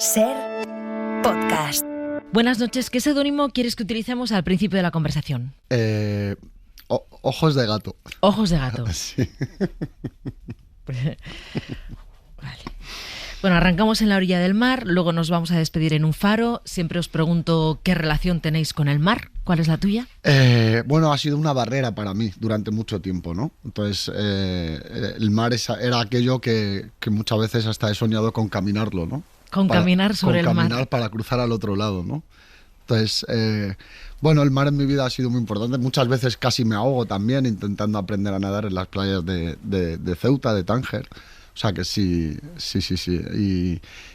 Ser podcast. Buenas noches. ¿Qué seudónimo quieres que utilicemos al principio de la conversación? Ojos de gato. Ojos de gato. Sí. Vale. Bueno, arrancamos en la orilla del mar, luego nos vamos a despedir en un faro. Siempre os pregunto qué relación tenéis con el mar. ¿Cuál es la tuya? Bueno, ha sido una barrera para mí durante mucho tiempo, ¿no? Entonces, el mar era aquello que muchas veces hasta he soñado con caminarlo, ¿no? Caminar sobre el mar. Con caminar para cruzar al otro lado, ¿no? Entonces, bueno, el mar en mi vida ha sido muy importante. Muchas veces casi me ahogo también intentando aprender a nadar en las playas de Ceuta, de Tánger. O sea que sí.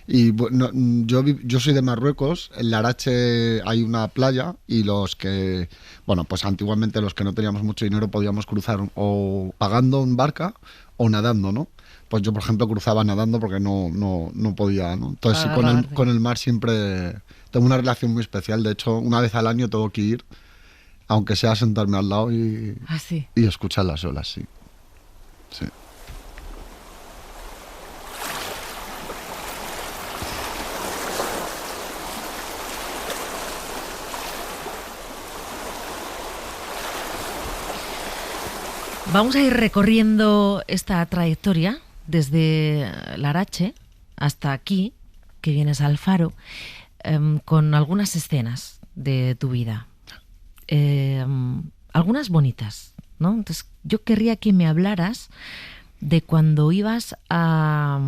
Y bueno, yo soy de Marruecos. En Larache hay una playa y pues antiguamente los que no teníamos mucho dinero podíamos cruzar o pagando en barca o nadando, ¿no? Pues yo, por ejemplo, cruzaba nadando porque no podía, ¿no? Entonces sí, con el mar siempre tengo una relación muy especial. De hecho, una vez al año tengo que ir, aunque sea sentarme al lado y escuchar las olas, sí. Sí. Vamos a ir recorriendo esta trayectoria desde Larache hasta aquí, que vienes al faro, con algunas escenas de tu vida. Algunas bonitas, ¿no? Entonces, yo querría que me hablaras de cuando ibas a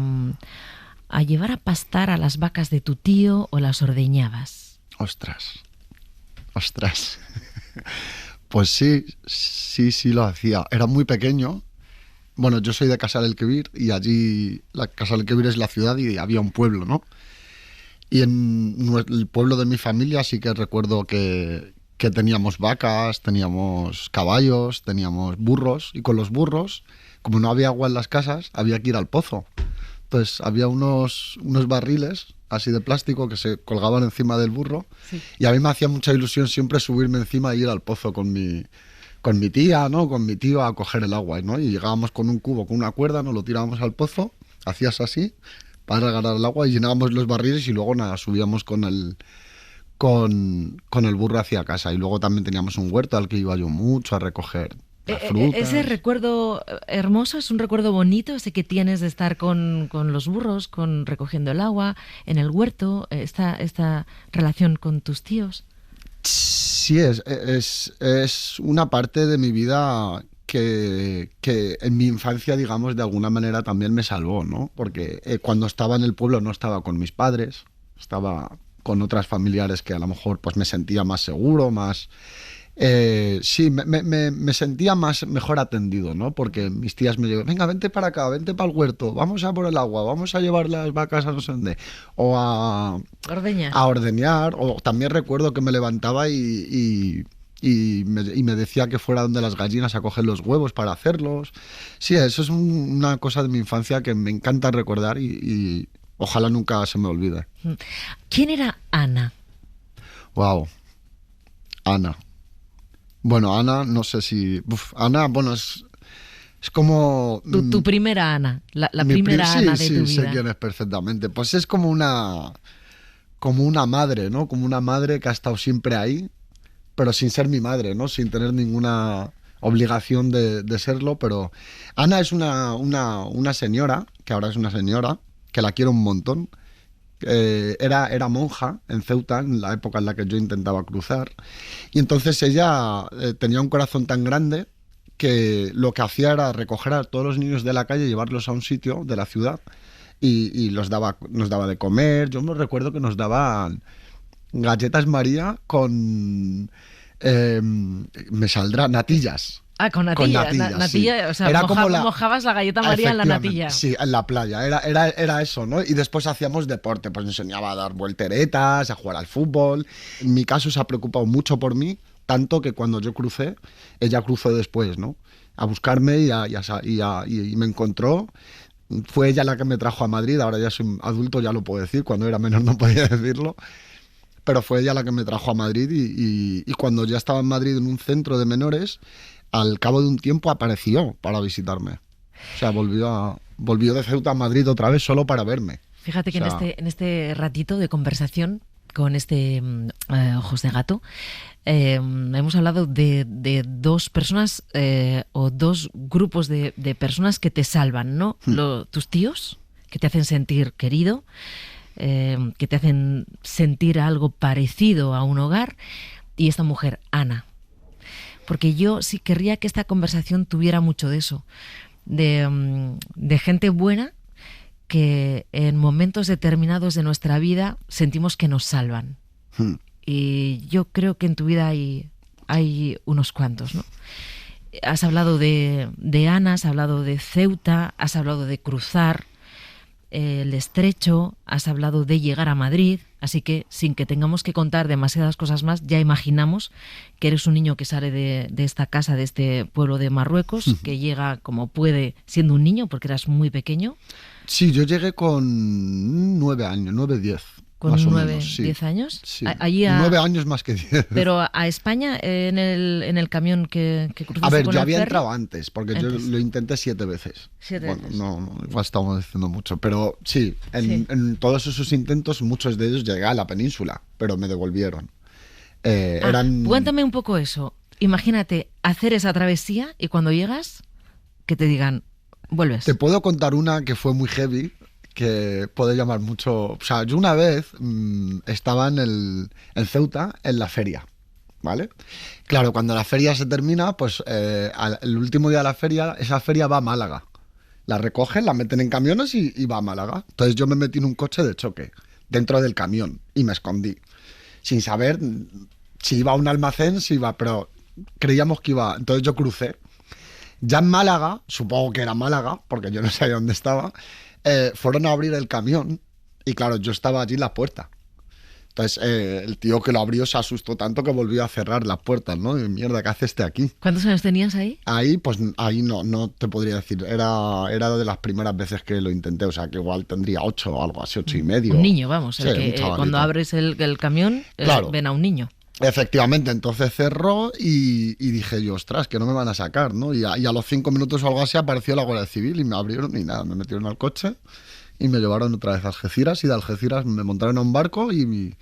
llevar a pastar a las vacas de tu tío o las ordeñabas. Ostras. Pues sí lo hacía. Era muy pequeño. Bueno, yo soy de Casal el Quebir y allí, Casal el Quebir es la ciudad y había un pueblo, ¿no? Y en el pueblo de mi familia sí que recuerdo que teníamos vacas, teníamos caballos, teníamos burros. Y con los burros, como no había agua en las casas, había que ir al pozo. Entonces había unos barriles así de plástico que se colgaban encima del burro. Sí. Y a mí me hacía mucha ilusión siempre subirme encima e ir al pozo con mi tía, ¿no? Con mi tío a coger el agua, ¿no? Y llegábamos con un cubo, con una cuerda, nos lo tirábamos al pozo, hacías así para agarrar el agua y llenábamos los barriles y luego subíamos con el burro hacia casa. Y luego también teníamos un huerto al que iba yo mucho a recoger frutas. Ese recuerdo hermoso, es un recuerdo bonito, ese que tienes de estar con los burros, recogiendo el agua, en el huerto, esta relación con tus tíos. Sí, es una parte de mi vida que en mi infancia, digamos, de alguna manera también me salvó, ¿no? Porque cuando estaba en el pueblo no estaba con mis padres, estaba con otras familiares que a lo mejor pues me sentía más seguro, más... sí, me sentía mejor atendido, ¿no? Porque mis tías me llevaban, venga, vente para acá, vente para el huerto, vamos a por el agua, vamos a llevar las vacas a no sé dónde, o a ordeñar, o también recuerdo que me levantaba y me decía que fuera donde las gallinas a coger los huevos para hacerlos. Sí, eso es una cosa de mi infancia que me encanta recordar y ojalá nunca se me olvide. ¿Quién era Ana? Wow, Ana. Bueno, Ana, no sé si... Ana, bueno, es como... Tu primera Ana, la primera Ana de tu vida. Sí, sé quién es perfectamente. Pues es como una madre, ¿no? Como una madre que ha estado siempre ahí, pero sin ser mi madre, ¿no? Sin tener ninguna obligación de serlo, pero... Ana es una señora, que ahora es una señora, que la quiero un montón. Era monja en Ceuta en la época en la que yo intentaba cruzar y entonces ella tenía un corazón tan grande que lo que hacía era recoger a todos los niños de la calle y llevarlos a un sitio de la ciudad y nos daba de comer. Yo me recuerdo que nos daban galletas María con me saldrá natillas. Con natillas. Natilla, sí. O sea, era mojabas la galleta María en la natilla. Sí, en la playa. Era eso, ¿no? Y después hacíamos deporte. Pues me enseñaba a dar volteretas, a jugar al fútbol. En mi caso se ha preocupado mucho por mí, tanto que cuando yo crucé, ella cruzó después, ¿no? A buscarme y me encontró. Fue ella la que me trajo a Madrid. Ahora ya soy adulto, ya lo puedo decir. Cuando era menor no podía decirlo. Pero fue ella la que me trajo a Madrid y cuando ya estaba en Madrid en un centro de menores... Al cabo de un tiempo apareció para visitarme. O sea, volvió de Ceuta a Madrid otra vez solo para verme. Fíjate que O sea, en este ratito de conversación con este Ojos de Gato, hemos hablado de dos personas o dos grupos de personas que te salvan, ¿no? Tus tíos, que te hacen sentir querido, que te hacen sentir algo parecido a un hogar, y esta mujer, Ana. Porque yo sí querría que esta conversación tuviera mucho de eso, de gente buena que en momentos determinados de nuestra vida sentimos que nos salvan. Y yo creo que en tu vida hay unos cuantos, ¿no? Has hablado de Ana, has hablado de Ceuta, has hablado de cruzar el estrecho, has hablado de llegar a Madrid, así que sin que tengamos que contar demasiadas cosas más, ya imaginamos que eres un niño que sale de esta casa, de este pueblo de Marruecos, que llega como puede siendo un niño, porque eras muy pequeño. Sí, yo llegué con 9 años, 9, 10. Con más o 9, menos, sí. 10 años. Sí. Allí 9 años más que 10. Pero a España, en el camión que cruzaste A ver, con yo el había ferry. entrado antes, porque yo Antes. lo intenté 7 veces. 7 Bueno, veces. no, igual estamos diciendo mucho, pero sí, Sí. en todos esos intentos, muchos de ellos llegué a la península, pero me devolvieron. Eran... Cuéntame un poco eso. Imagínate hacer esa travesía y cuando llegas, que te digan, vuelves. Te puedo contar una que fue muy heavy, que puede llamar mucho... O sea, yo una vez estaba en Ceuta, en la feria, ¿vale? Claro, cuando la feria se termina, pues el último día de la feria, esa feria va a Málaga. La recogen, la meten en camiones y va a Málaga. Entonces yo me metí en un coche de choque, dentro del camión, y me escondí, sin saber si iba a un almacén, si iba... Pero creíamos que iba... Entonces yo crucé. Ya en Málaga, supongo que era Málaga, porque yo no sabía dónde estaba, fueron a abrir el camión y claro, yo estaba allí en la puerta. Entonces el tío que lo abrió se asustó tanto que volvió a cerrar las puertas, ¿no? Y mierda, ¿qué hace este aquí? ¿Cuántos años tenías ahí? Ahí, pues ahí no te podría decir. Era de las primeras veces que lo intenté, o sea que igual tendría 8 o algo así, 8 y medio. Un niño, vamos, Sí, el un que chavalito. cuando abres el camión, Claro. ven a un niño. Efectivamente, entonces cerró y dije yo, ostras, que no me van a sacar, ¿no? Y a los 5 minutos o algo así apareció la Guardia Civil y me abrieron y nada, me metieron al coche y me llevaron otra vez a Algeciras y de Algeciras me montaron a un barco y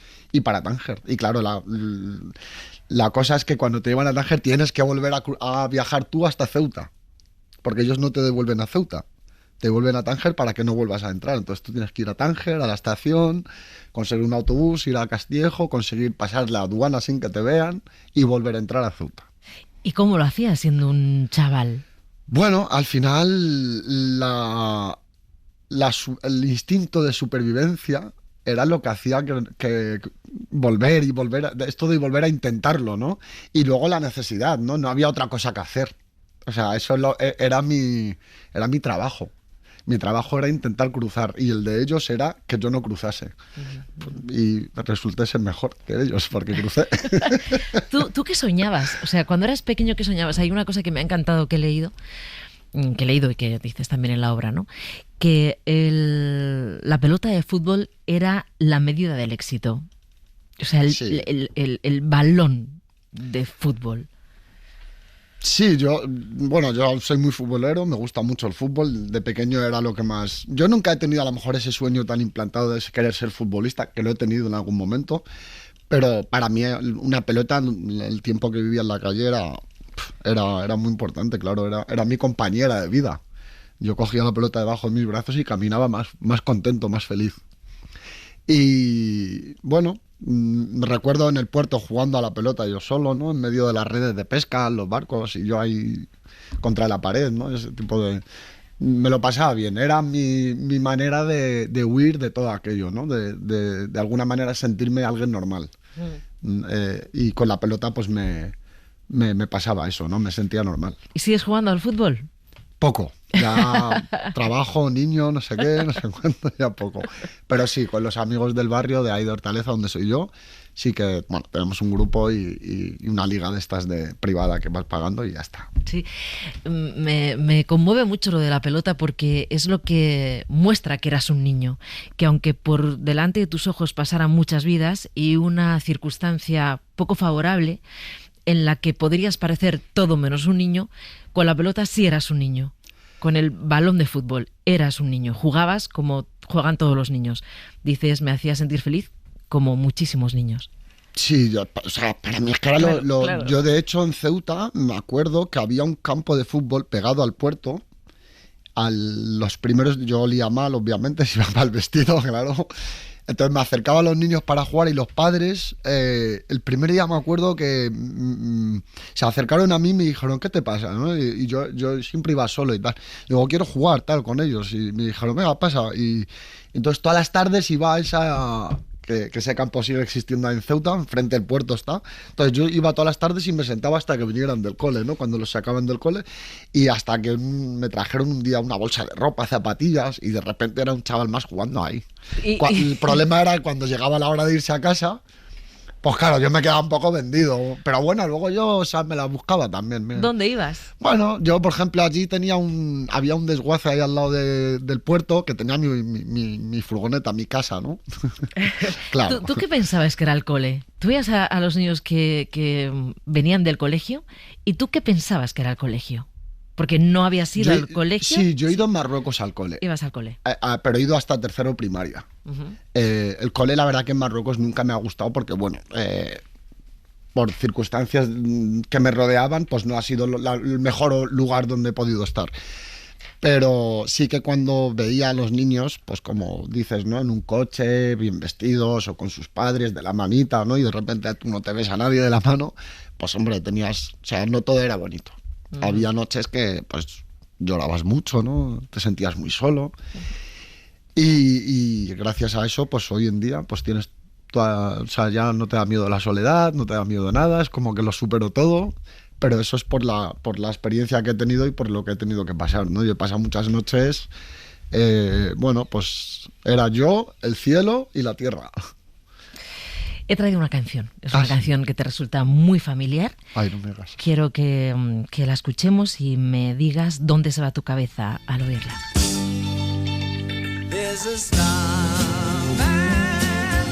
para Tánger. Y claro, la cosa es que cuando te llevan a Tánger tienes que volver a viajar tú hasta Ceuta, porque ellos no te devuelven a Ceuta. Te devuelven a Tánger para que no vuelvas a entrar. Entonces tú tienes que ir a Tánger, a la estación, conseguir un autobús, ir a Castillejo, conseguir pasar la aduana sin que te vean y volver a entrar a Ceuta. ¿Y cómo lo hacías siendo un chaval? Bueno, al final el instinto de supervivencia era lo que hacía que volver y volver, esto de volver a intentarlo, ¿no? Y luego la necesidad, ¿no? No había otra cosa que hacer. O sea, eso era mi trabajo. Mi trabajo era intentar cruzar y el de ellos era que yo no cruzase. Y resulté ser mejor que ellos porque crucé. ¿Tú qué soñabas? O sea, cuando eras pequeño, ¿qué soñabas? Hay una cosa que me ha encantado que he leído y que dices también en la obra, ¿no? Que la pelota de fútbol era la medida del éxito. O sea, Sí. el balón de fútbol. Sí, yo soy muy futbolero, me gusta mucho el fútbol, de pequeño era lo que más... Yo nunca he tenido a lo mejor ese sueño tan implantado de querer ser futbolista, que lo he tenido en algún momento, pero para mí una pelota, el tiempo que vivía en la calle era muy importante, claro, era mi compañera de vida. Yo cogía la pelota debajo de mis brazos y caminaba más contento, más feliz. Y bueno, recuerdo en el puerto jugando a la pelota yo solo, ¿no? En medio de las redes de pesca, los barcos y yo ahí contra la pared, ¿no? Ese tipo de... Me lo pasaba bien, era mi manera de huir de todo aquello, ¿no? De alguna manera sentirme alguien normal. Y con la pelota pues me pasaba eso, ¿no? Me sentía normal. ¿Y sigues jugando al fútbol? Poco. Ya trabajo, niño, no sé qué, no sé cuánto, ya poco. Pero sí, con los amigos del barrio de ahí de Hortaleza, donde soy yo, sí que, bueno, tenemos un grupo y una liga de estas privada que vas pagando y ya está. Sí, me conmueve mucho lo de la pelota porque es lo que muestra que eras un niño, que aunque por delante de tus ojos pasaran muchas vidas y una circunstancia poco favorable en la que podrías parecer todo menos un niño, con la pelota sí eras un niño. Con el balón de fútbol eras un niño, jugabas como juegan todos los niños. Dices, me hacía sentir feliz como muchísimos niños. Sí, o sea, para mí es que era Claro. Yo de hecho en Ceuta me acuerdo que había un campo de fútbol pegado al puerto. Los primeros yo olía mal, obviamente, si iba mal vestido, claro. Entonces me acercaba a los niños para jugar y los padres, el primer día me acuerdo que se acercaron a mí y me dijeron, ¿qué te pasa? ¿No? Y yo siempre iba solo y tal. Digo, quiero jugar tal con ellos. Y me dijeron, venga, pasa. Y entonces todas las tardes iba a esa... Que ese campo sigue existiendo en Ceuta, enfrente del puerto está. Entonces yo iba todas las tardes y me sentaba hasta que vinieran del cole, ¿no? Cuando los sacaban del cole. Y hasta que me trajeron un día una bolsa de ropa, zapatillas, y de repente era un chaval más jugando ahí. El problema era cuando llegaba la hora de irse a casa, pues claro, yo me quedaba un poco vendido. Pero bueno, luego yo, o sea, me la buscaba también. ¿Dónde ibas? Bueno, yo, por ejemplo, allí había un desguace ahí al lado del puerto que tenía mi furgoneta, mi casa, ¿no? Claro. ¿Tú qué pensabas que era el cole? Tú veías a los niños que venían del colegio y ¿tú qué pensabas que era el colegio? Porque no habías ido al colegio. Sí, yo he ido en Marruecos al cole. Ibas al cole. Pero he ido hasta tercero primaria. Uh-huh. El cole, la verdad que en Marruecos nunca me ha gustado porque, bueno, por circunstancias que me rodeaban, pues no ha sido el mejor lugar donde he podido estar. Pero sí que cuando veía a los niños, pues como dices, ¿no? En un coche, bien vestidos o con sus padres, de la manita, ¿no? Y de repente tú no te ves a nadie de la mano, pues hombre, o sea, no todo era bonito. Había noches que pues llorabas mucho, ¿no? Te sentías muy solo. Y gracias a eso, pues hoy en día pues tienes o sea, ya no te da miedo la soledad, no te da miedo nada, es como que lo supero todo, pero eso es por la experiencia que he tenido y por lo que he tenido que pasar, ¿no? Yo he pasado muchas noches, bueno, pues era yo, el cielo y la tierra. He traído una canción. Es una canción que te resulta muy familiar. Ay, no me hagas. Quiero que la escuchemos y me digas dónde se va tu cabeza al oírla. There's a starman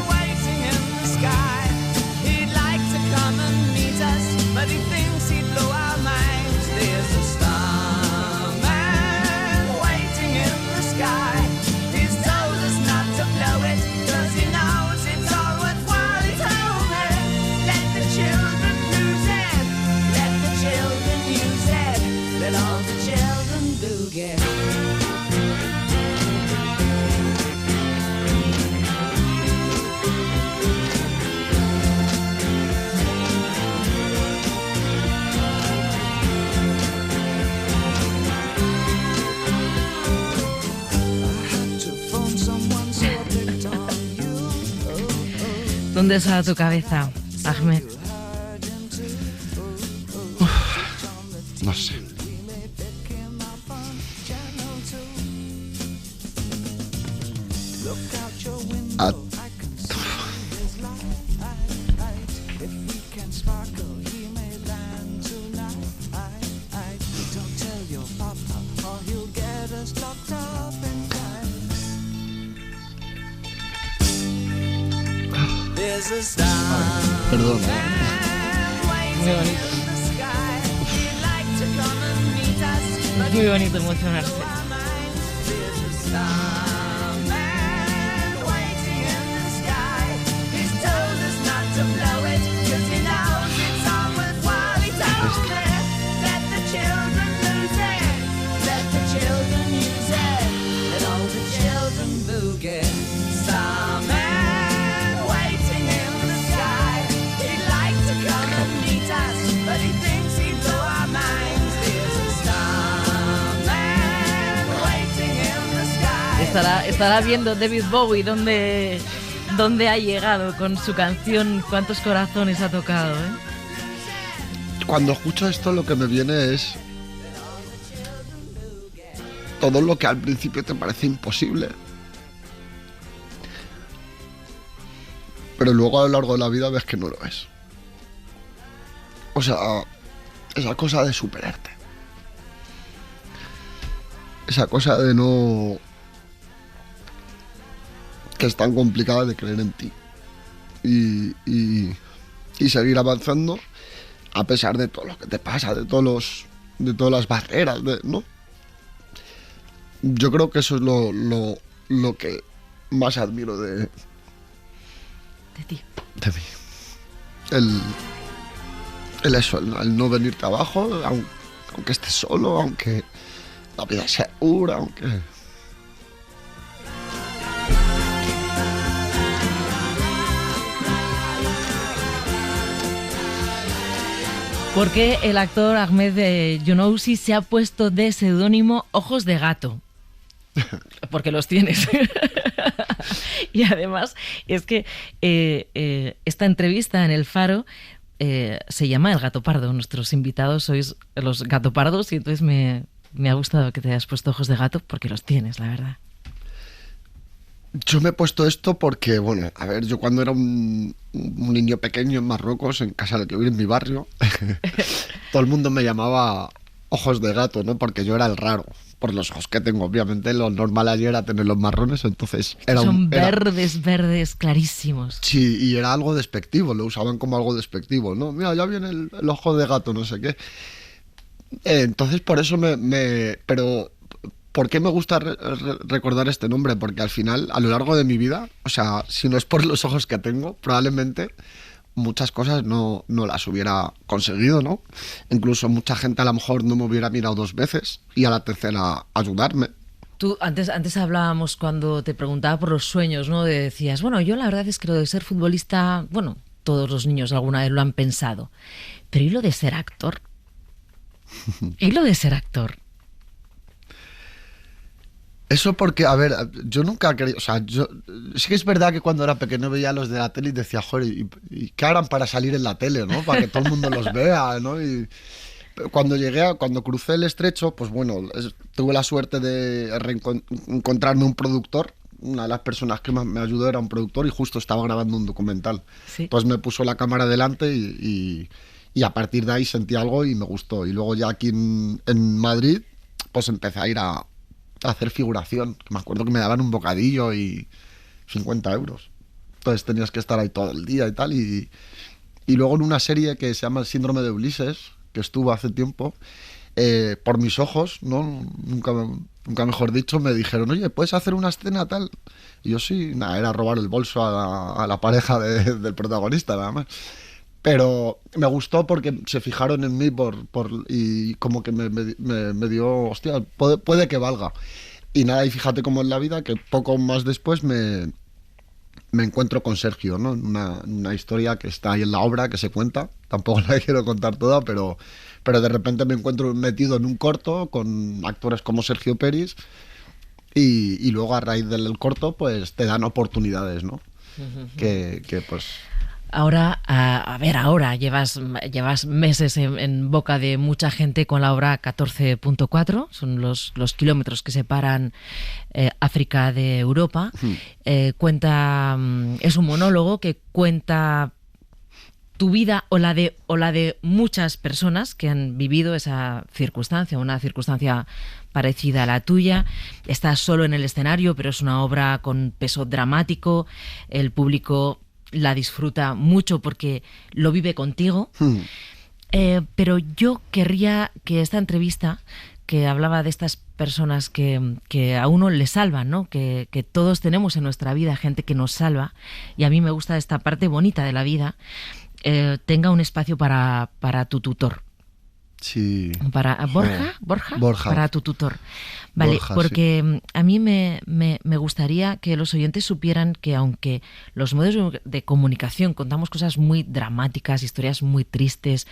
waiting in the sky. He'd like to come and meet us, but he thinks he'd blow our minds. There's a starman waiting in the sky. He's told us not to blow it, 'cause he knows it's all worthwhile. He told me, let the children lose it, let the children use it, let all the children boogie. ¿Dónde se va tu cabeza, Ahmed? No sé. Perdón. Muy bonito. Muy bonito emocionarse. Estará viendo David Bowie dónde ha llegado con su canción, cuántos corazones ha tocado, ¿eh? Cuando escucho esto lo que me viene es todo lo que al principio te parece imposible, pero luego a lo largo de la vida ves que no lo es. O sea, esa cosa de superarte, esa cosa de no... que es tan complicada de creer en ti y seguir avanzando a pesar de todo lo que te pasa, de todas las barreras, ¿no? Yo creo que eso es lo lo que más admiro de ti. mí. El eso, el no venirte abajo, aunque estés solo, aunque la vida sea dura, aunque... ¿Por qué el actor Ahmed Younousi se ha puesto de seudónimo Ojos de Gato? Porque los tienes. Y además es que esta entrevista en El Faro se llama El Gato Pardo. Nuestros invitados sois los gatopardos y entonces me ha gustado que te hayas puesto ojos de gato porque los tienes, la verdad. Yo me he puesto esto porque, bueno, a ver, yo cuando era un niño pequeño en Marruecos, en casa de que viví en mi barrio, todo el mundo me llamaba ojos de gato, ¿no? Porque yo era el raro, por los ojos que tengo. Obviamente lo normal allí era tener los marrones, entonces era Son verdes clarísimos. Sí, y era algo despectivo, lo usaban como algo despectivo, ¿no? Mira, ya viene el ojo de gato, no sé qué. Entonces por eso pero... ¿Por qué me gusta recordar este nombre? Porque al final, a lo largo de mi vida, o sea, si no es por los ojos que tengo, probablemente muchas cosas no las hubiera conseguido, ¿no? Incluso mucha gente a lo mejor no me hubiera mirado 2 veces y a la tercera ayudarme. Tú, antes hablábamos cuando te preguntaba por los sueños, ¿no? Decías, bueno, yo la verdad es que lo de ser futbolista, bueno, todos los niños alguna vez lo han pensado. Pero ¿y lo de ser actor? ¿Y lo de ser actor? Eso porque, a ver, yo nunca quería, o sea, sí que es verdad que cuando era pequeño veía a los de la tele y decía, joder, ¿y qué harán para salir en la tele, no? Para que todo el mundo los vea, ¿no? Y cuando crucé el estrecho, pues bueno, tuve la suerte de encontrarme un productor. Una de las personas que más me ayudó era un productor y justo estaba grabando un documental. Sí. Entonces me puso la cámara delante y a partir de ahí sentí algo y me gustó. Y luego ya aquí en Madrid, pues empecé a ir a hacer figuración. Me acuerdo que me daban un bocadillo y 50 euros. Entonces tenías que estar ahí todo el día y tal. Y luego en una serie que se llama El Síndrome de Ulises, que estuvo hace tiempo, por mis ojos, ¿no? Nunca mejor dicho, me dijeron, oye, ¿puedes hacer una escena tal? Y yo sí, nada, era robar el bolso a la pareja del protagonista, nada más. Pero me gustó porque se fijaron en mí y como que me dio, hostia, puede que valga. Y nada, y fíjate cómo es la vida, que poco más después me encuentro con Sergio, ¿no? Una historia que está ahí en la obra, que se cuenta. Tampoco la quiero contar toda, pero de repente me encuentro metido en un corto con actores como Sergio Peris y luego a raíz del corto pues te dan oportunidades, ¿no? Que pues... Ahora, ahora llevas meses en boca de mucha gente con la obra 14.4, son los kilómetros que separan África de Europa. Cuenta, es un monólogo que cuenta tu vida o la de muchas personas que han vivido esa circunstancia, una circunstancia parecida a la tuya. Estás solo en el escenario, pero es una obra con peso dramático. El público la disfruta mucho porque lo vive contigo. Pero yo querría que esta entrevista, que hablaba de estas personas que a uno le salvan, ¿no? Que todos tenemos en nuestra vida gente que nos salva, y a mí me gusta esta parte bonita de la vida, tenga un espacio para tu tutor. Sí. Para Borja, para tu tutor. Vale, Borja, porque sí. A mí me gustaría que los oyentes supieran que aunque los medios de comunicación contamos cosas muy dramáticas, historias muy tristes,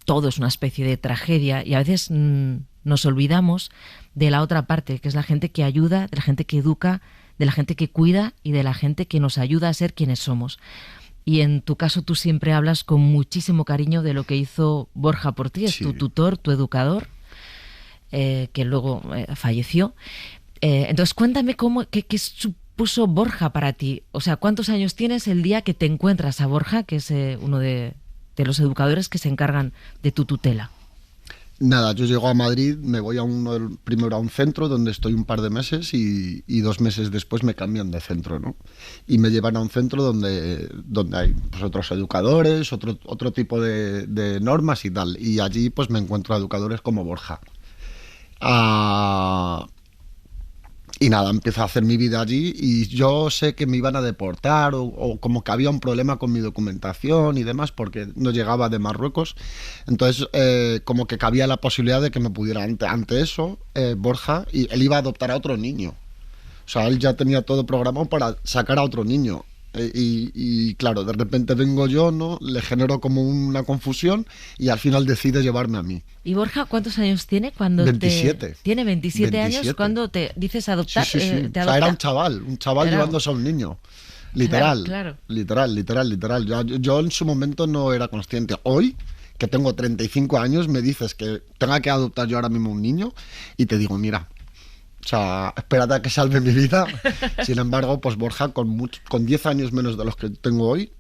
todo es una especie de tragedia y a veces nos olvidamos de la otra parte, que es la gente que ayuda, de la gente que educa, de la gente que cuida y de la gente que nos ayuda a ser quienes somos. Y en tu caso tú siempre hablas con muchísimo cariño de lo que hizo Borja por ti, es Sí. tu tutor, tu educador, que luego falleció. Entonces cuéntame qué supuso Borja para ti. O sea, ¿cuántos años tienes el día que te encuentras a Borja, que es uno de los educadores que se encargan de tu tutela? Nada, yo llego a Madrid, me voy primero a un centro donde estoy un par de meses y 2 meses después me cambian de centro, ¿no? Y me llevan a un centro donde hay pues, otros educadores, otro tipo de normas y tal. Y allí pues me encuentro a educadores como Borja. Y nada, empecé a hacer mi vida allí y yo sé que me iban a deportar o como que había un problema con mi documentación y demás porque no llegaba de Marruecos. Entonces, como que cabía la posibilidad de que me pudiera, ante eso, Borja, y él iba a adoptar a otro niño. O sea, él ya tenía todo programado para sacar a otro niño. Y claro, de repente vengo yo, ¿no? Le genero como una confusión y al final decide llevarme a mí. ¿Y Borja cuántos años tiene cuando 27. Tiene 27 años 27. cuando te dices adoptar. Sí, sí, sí. Te O sea, adopta. era un chaval Era- llevándose a un niño. Literal, Claro. literal. Yo en su momento no era consciente. Hoy, que tengo 35 años, me dices que tenga que adoptar yo ahora mismo un niño y te digo, mira, o sea, espérate a que salve mi vida. Sin embargo, pues Borja, con 10 años menos de los que tengo hoy,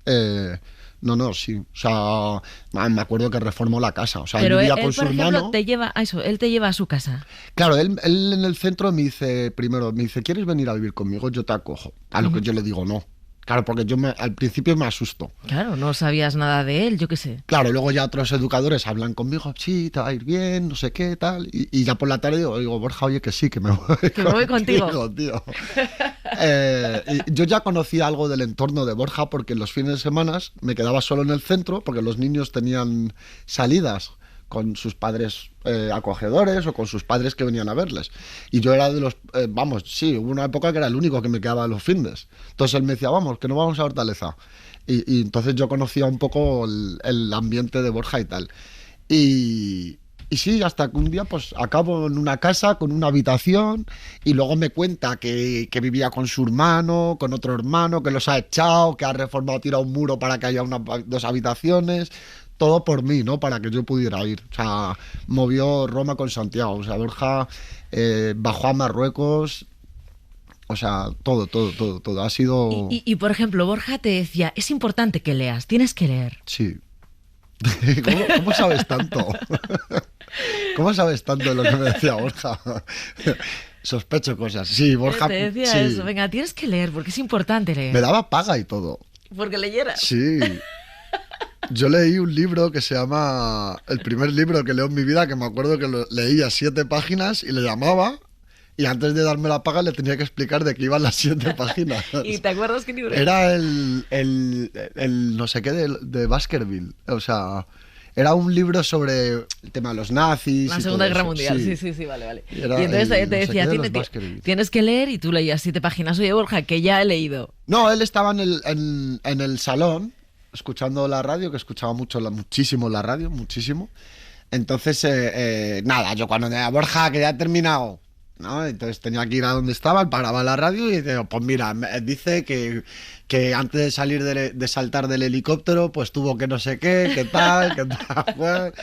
no, sí. O sea, me acuerdo que reformó la casa. O sea, Pero él él, vivía con su por ejemplo, hermano. te lleva a eso, él te lleva a su casa. Claro, él en el centro me dice, primero, me dice, ¿quieres venir a vivir conmigo? Yo te acojo. A lo que yo le digo, no. Claro, porque al principio me asusto. Claro, no sabías nada de él, yo qué sé. Claro, luego ya otros educadores hablan conmigo, sí, te va a ir bien, no sé qué, tal. Y ya por la tarde digo, Borja, oye, que sí, que me voy, Que me voy contigo. tío. Y yo ya conocía algo del entorno de Borja porque los fines de semana me quedaba solo en el centro porque los niños tenían salidas con sus padres acogedores o con sus padres que venían a verles. Y yo era de los... sí, hubo una época que era el único que me quedaba los fines. Entonces él me decía, vamos, que no vamos a Hortaleza. Y entonces yo conocía un poco el ambiente de Borja y tal. Y sí, hasta que un día pues acabo en una casa con una habitación y luego me cuenta que vivía con su hermano, con otro hermano, que los ha echado, que ha reformado, tirado un muro para que haya dos habitaciones. Todo por mí, ¿no? Para que yo pudiera ir. O sea, movió Roma con Santiago. O sea, Borja bajó a Marruecos. O sea, todo. Ha sido... Y, por ejemplo, Borja te decía, es importante que leas, tienes que leer. Sí. ¿Cómo sabes tanto? ¿Cómo sabes tanto de lo que me decía Borja? Sospecho cosas. Sí, Borja... Te decía sí. eso, venga, tienes que leer, porque es importante leer. Me daba paga y todo. Porque leyeras. Sí. Yo leí un libro que se llama... El primer libro que leo en mi vida, que me acuerdo que lo leía 7 páginas y le llamaba y antes de darme la paga le tenía que explicar de qué iban las 7 páginas. ¿Y te acuerdas qué libro Era el no sé qué de Baskerville. O sea, era un libro sobre el tema de los nazis. La y Segunda todo Guerra eso. Mundial, sí, vale. Y Y era entonces el te no sé decía, qué de los Baskerville. tienes que leer y tú leías 7 páginas. Oye, Borja, que ya he leído. No, él estaba en el salón escuchando la radio, que escuchaba muchísimo la radio, muchísimo. Entonces, nada, yo cuando decía, Borja, que ya he terminado, ¿no? Entonces tenía que ir a donde estaba, paraba la radio y digo, pues mira, dice que antes de salir de saltar del helicóptero, pues tuvo que no sé qué, qué tal, pues,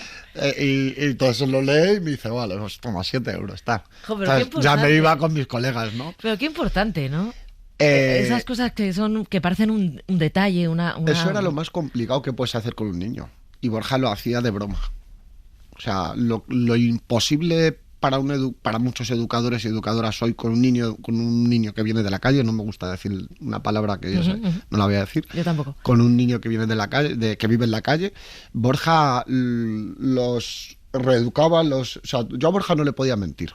y todo eso lo lee y me dice, vale, pues toma, 7 euros, está. Jo, pero qué Ya me importante. iba con mis colegas, ¿no? Pero qué importante, ¿no? Eh, Esas cosas que parecen un detalle, una... Eso era lo más complicado que puedes hacer con un niño. Y Borja lo hacía de broma. O sea, lo imposible para muchos educadores y educadoras hoy con un niño que viene de la calle, no me gusta decir una palabra que yo sé, no la voy a decir. Yo tampoco. Con un niño que viene de la calle, que vive en la calle, Borja los reeducaba, o sea, yo a Borja no le podía mentir,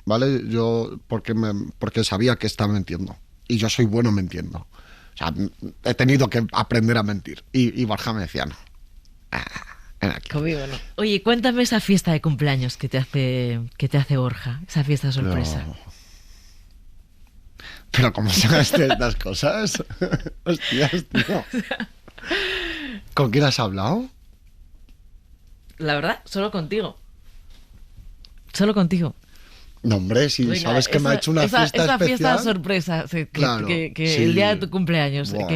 ¿vale? Yo porque sabía que estaba mintiendo. Y yo soy bueno mintiendo. O sea, he tenido que aprender a mentir. Y Borja me decía, no. Ven aquí. Conmigo no. Oye, cuéntame esa fiesta de cumpleaños que te hace Borja, esa fiesta sorpresa. Pero ¿cómo sabes de estas cosas? Hostias, tío. ¿Con quién has hablado? La verdad, solo contigo. Solo contigo. No, hombre, si Venga, sabes que me ha hecho una fiesta esa especial. fiesta sorpresa, sí, Claro, que sí. el día de tu cumpleaños. Buah.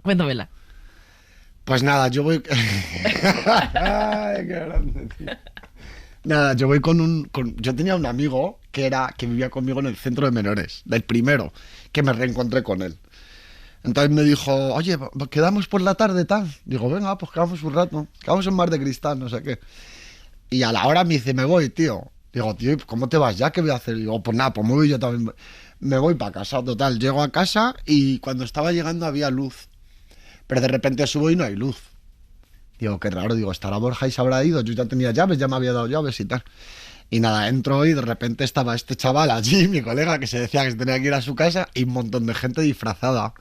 Cuéntamela. Pues nada, yo voy... Ay, qué grande, tío. Nada, yo voy yo tenía un amigo que vivía conmigo en el centro de menores, del primero, que me reencontré con él. Entonces me dijo, oye, quedamos por la tarde, tal. Digo, venga, pues quedamos un rato, quedamos en Mar de Cristal, no sé qué. Y a la hora me dice, me voy, tío. Digo, tío, ¿cómo te vas ya? ¿Qué voy a hacer? Digo, pues nada, pues me voy yo también. Me voy para casa, total. Llego a casa y cuando estaba llegando había luz. Pero de repente subo y no hay luz. Digo, qué raro, digo, estará Borja y se habrá ido. Yo ya tenía llaves, ya me había dado llaves y tal. Y nada, entro y de repente estaba este chaval allí, mi colega, que se decía que se tenía que ir a su casa, y un montón de gente disfrazada.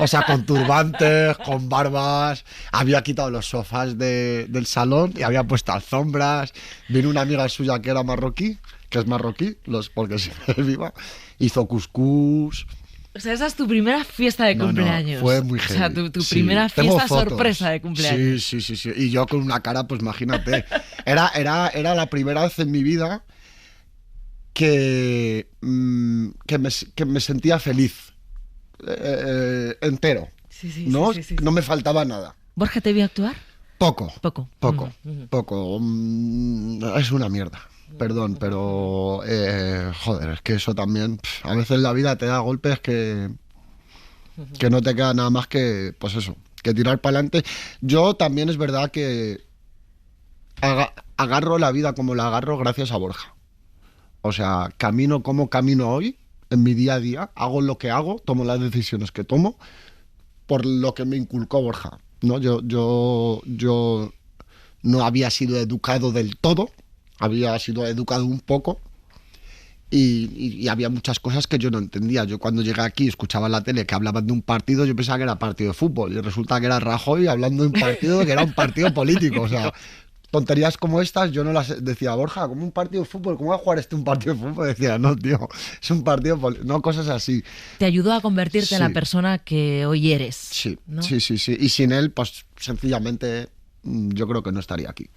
O sea, con turbantes, con barbas. Había quitado los sofás del salón y había puesto alfombras. Vino una amiga suya que era marroquí, que es marroquí, porque si es viva, hizo cuscús. O sea, esa es tu primera fiesta de cumpleaños. Fue muy heavy. O sea, tu Sí, primera tengo fiesta fotos. sorpresa de cumpleaños. Sí. Y yo con una cara, pues imagínate. Era la primera vez en mi vida que me sentía feliz. Entero. Sí, ¿No? sí. No me faltaba nada. ¿Borja te vio actuar? Poco. Poco. Es una mierda. Perdón, pero joder, es que eso también, a veces la vida te da golpes que no te queda nada más que, pues eso, que tirar para adelante. Yo también es verdad que agarro la vida como la agarro gracias a Borja. O sea, camino como camino hoy, en mi día a día, hago lo que hago, tomo las decisiones que tomo, por lo que me inculcó Borja, ¿no? Yo no había sido educado del todo, había sido educado un poco y había muchas cosas que yo no entendía. Yo cuando llegué aquí escuchaba en la tele que hablaban de un partido, yo pensaba que era partido de fútbol y resulta que era Rajoy hablando de un partido que era un partido político. O sea, tonterías como estas yo no las decía. Borja, como un partido de fútbol, ¿cómo va a jugar un partido de fútbol? Decía, no, tío, es un partido político, no, cosas así. Te ayudó a convertirte en la Sí. persona que hoy eres. Sí, ¿no? sí. Y sin él, pues sencillamente yo creo que no estaría aquí.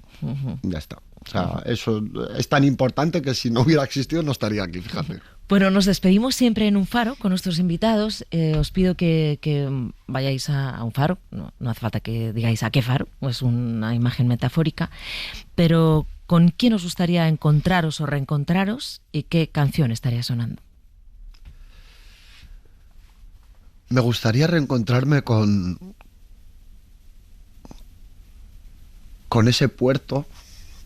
Ya está. O sea, eso es tan importante que si no hubiera existido no estaría aquí, fíjate. Bueno, nos despedimos siempre en un faro con nuestros invitados. Os pido que vayáis a un faro. No hace falta que digáis a qué faro, es una imagen metafórica. Pero ¿con quién os gustaría encontraros o reencontraros y qué canción estaría sonando? Me gustaría reencontrarme con ese puerto,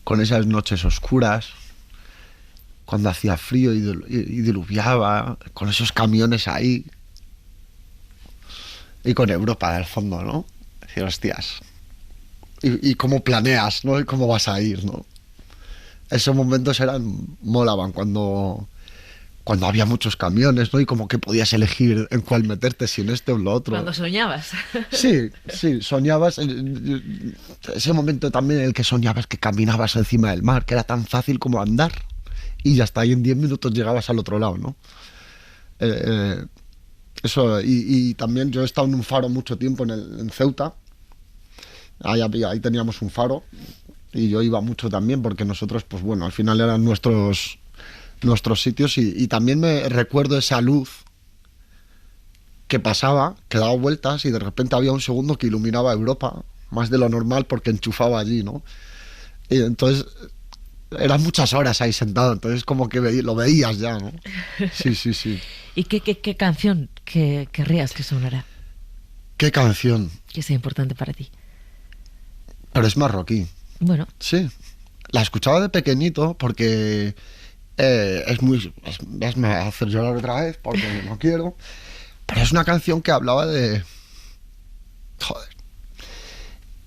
con esas noches oscuras, cuando hacía frío y diluviaba, con esos camiones ahí y con Europa al fondo, ¿no? Decir, hostias, y cómo planeas, ¿no? Y cómo vas a ir, ¿no? Esos momentos molaban cuando había muchos camiones, ¿no? Y como que podías elegir en cuál meterte, si en este o en lo otro. Cuando soñabas. Sí, soñabas. Ese momento también en el que soñabas que caminabas encima del mar, que era tan fácil como andar. Y ya está, ahí en 10 minutos llegabas al otro lado, ¿no? Eso, y también yo he estado en un faro mucho tiempo en Ceuta. Ahí teníamos un faro y yo iba mucho también porque nosotros, pues bueno, al final eran nuestros sitios y también me recuerdo esa luz que pasaba, que daba vueltas y de repente había un segundo que iluminaba Europa, más de lo normal porque enchufaba allí, ¿no? Y entonces eran muchas horas ahí sentado, entonces como que lo veías ya, ¿no? Sí. ¿Y qué canción querrías que sonara? ¿Qué canción? Que sea importante para ti. Pero es marroquí. Bueno, Sí, la escuchaba de pequeñito porque me va a hacer llorar otra vez porque no quiero, pero es una canción que hablaba de... Joder,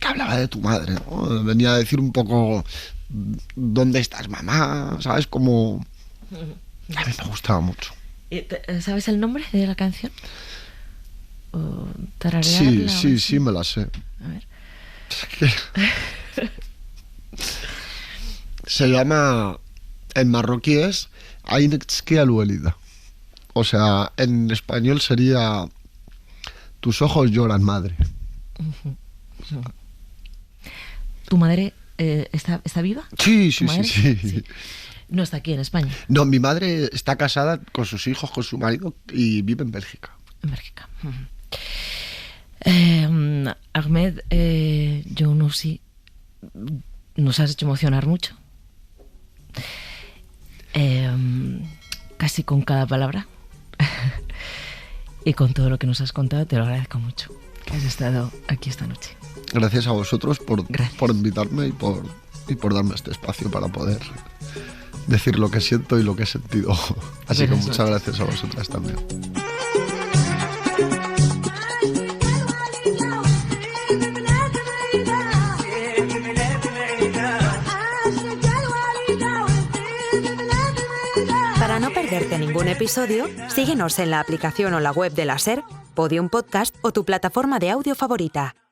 que hablaba de tu madre, ¿no? Venía a decir un poco ¿dónde estás, mamá? ¿Sabes? Como... A mí me gustaba mucho. ¿sabes el nombre de la canción? ¿O tararearla o así? Sí, me la sé. A ver. Se llama, en marroquí es Ainetski Aluelida. O sea, en español sería Tus ojos lloran, madre. ¿Tu madre está viva? Sí. ¿Tu madre? No está aquí en España, No, mi madre está casada con sus hijos, con su marido y vive en Bélgica. en Bélgica. Ahmed Younousi, nos has hecho emocionar mucho. Casi con cada palabra. Y con todo lo que nos has contado, te lo agradezco mucho que has estado aquí esta noche. Gracias a vosotros Gracias. por invitarme y por darme este espacio para poder decir lo que siento y lo que he sentido. Así que Buenas muchas noches. gracias a vosotras también. Yeah, give me that. perderte ningún episodio, síguenos en la aplicación o la web de la SER, Podium Podcast o tu plataforma de audio favorita.